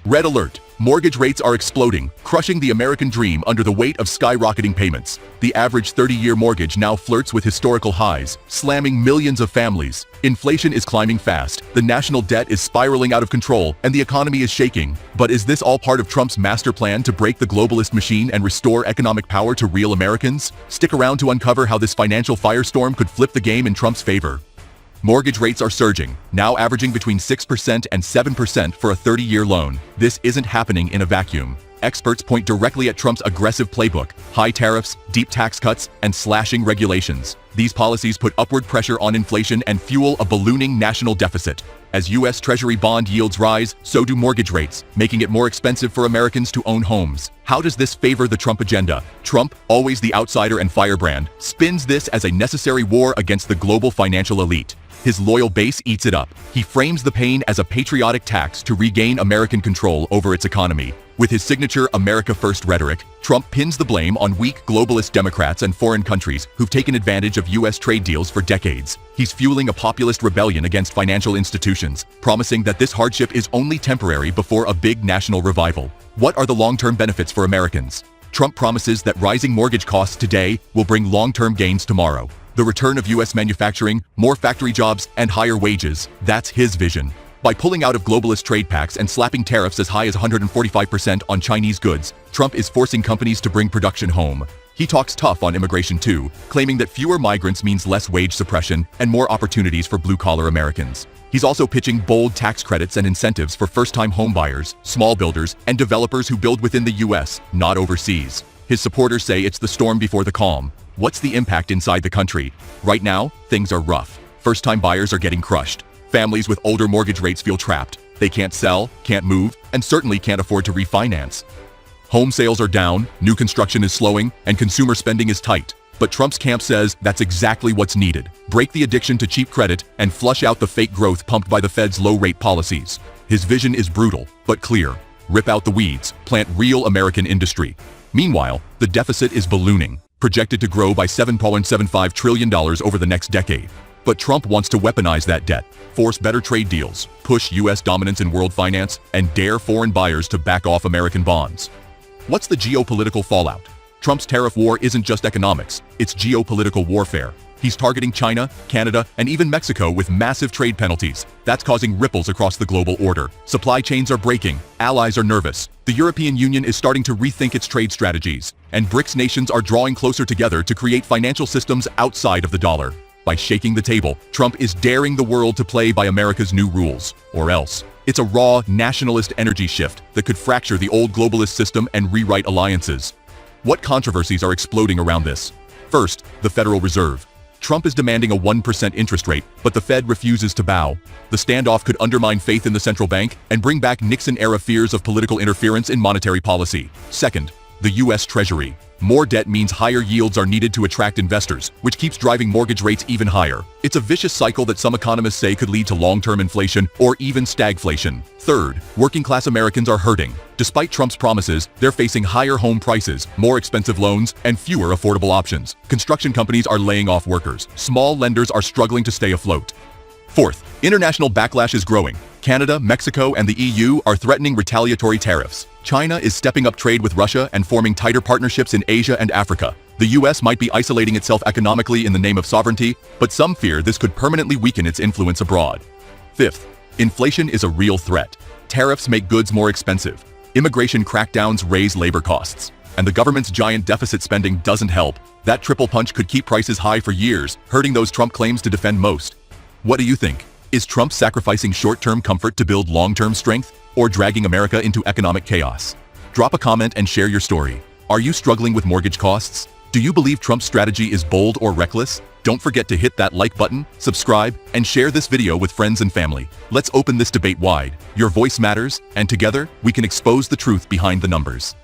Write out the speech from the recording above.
Red alert! Mortgage rates are exploding, crushing the American dream under the weight of skyrocketing payments. The average 30-year mortgage now flirts with historical highs, slamming millions of families. Inflation is climbing fast, the national debt is spiraling out of control, and the economy is shaking. But is this all part of Trump's master plan to break the globalist machine and restore economic power to real Americans? Stick around to uncover how this financial firestorm could flip the game in Trump's favor. Mortgage rates are surging, now averaging between 6% and 7% for a 30-year loan. This isn't happening in a vacuum. Experts point directly at Trump's aggressive playbook: high tariffs, deep tax cuts, and slashing regulations. These policies put upward pressure on inflation and fuel a ballooning national deficit. As U.S. Treasury bond yields rise, so do mortgage rates, making it more expensive for Americans to own homes. How does this favor the Trump agenda? Trump, always the outsider and firebrand, spins this as a necessary war against the global financial elite. His loyal base eats it up. He frames the pain as a patriotic tax to regain American control over its economy. With his signature America First rhetoric, Trump pins the blame on weak globalist Democrats and foreign countries who've taken advantage of U.S. trade deals for decades. He's fueling a populist rebellion against financial institutions, promising that this hardship is only temporary before a big national revival. What are the long-term benefits for Americans? Trump promises that rising mortgage costs today will bring long-term gains tomorrow. The return of U.S. manufacturing, more factory jobs, and higher wages. That's his vision. By pulling out of globalist trade pacts and slapping tariffs as high as 145% on Chinese goods, Trump is forcing companies to bring production home. He talks tough on immigration too, claiming that fewer migrants means less wage suppression and more opportunities for blue-collar Americans. He's also pitching bold tax credits and incentives for first-time homebuyers, small builders, and developers who build within the U.S., not overseas. His supporters say it's the storm before the calm. What's the impact inside the country? Right now, things are rough. First-time buyers are getting crushed. Families with older mortgage rates feel trapped. They can't sell, can't move, and certainly can't afford to refinance. Home sales are down, new construction is slowing, and consumer spending is tight. But Trump's camp says that's exactly what's needed. Break the addiction to cheap credit and flush out the fake growth pumped by the Fed's low-rate policies. His vision is brutal, but clear. Rip out the weeds, plant real American industry. Meanwhile, the deficit is ballooning, projected to grow by $7.75 trillion over the next decade. But Trump wants to weaponize that debt, force better trade deals, push U.S. dominance in world finance, and dare foreign buyers to back off American bonds. What's the geopolitical fallout? Trump's tariff war isn't just economics, it's geopolitical warfare. He's targeting China, Canada, and even Mexico with massive trade penalties. That's causing ripples across the global order. Supply chains are breaking, allies are nervous. The European Union is starting to rethink its trade strategies, and BRICS nations are drawing closer together to create financial systems outside of the dollar. By shaking the table, Trump is daring the world to play by America's new rules, or else. It's a raw, nationalist energy shift that could fracture the old globalist system and rewrite alliances. What controversies are exploding around this? First, the Federal Reserve. Trump is demanding a 1% interest rate, but the Fed refuses to bow. The standoff could undermine faith in the central bank and bring back Nixon-era fears of political interference in monetary policy. Second, the U.S. Treasury. More debt means higher yields are needed to attract investors, which keeps driving mortgage rates even higher. It's a vicious cycle that some economists say could lead to long-term inflation or even stagflation. Third, working-class Americans are hurting. Despite Trump's promises, they're facing higher home prices, more expensive loans, and fewer affordable options. Construction companies are laying off workers. Small lenders are struggling to stay afloat. Fourth, international backlash is growing. Canada, Mexico, and the EU are threatening retaliatory tariffs. China is stepping up trade with Russia and forming tighter partnerships in Asia and Africa. The U.S. might be isolating itself economically in the name of sovereignty, but some fear this could permanently weaken its influence abroad. Fifth, inflation is a real threat. Tariffs make goods more expensive. Immigration crackdowns raise labor costs. And the government's giant deficit spending doesn't help. That triple punch could keep prices high for years, hurting those Trump claims to defend most. What do you think? Is Trump sacrificing short-term comfort to build long-term strength, or dragging America into economic chaos? Drop a comment and share your story. Are you struggling with mortgage costs? Do you believe Trump's strategy is bold or reckless? Don't forget to hit that like button, subscribe, and share this video with friends and family. Let's open this debate wide. Your voice matters, and together, we can expose the truth behind the numbers.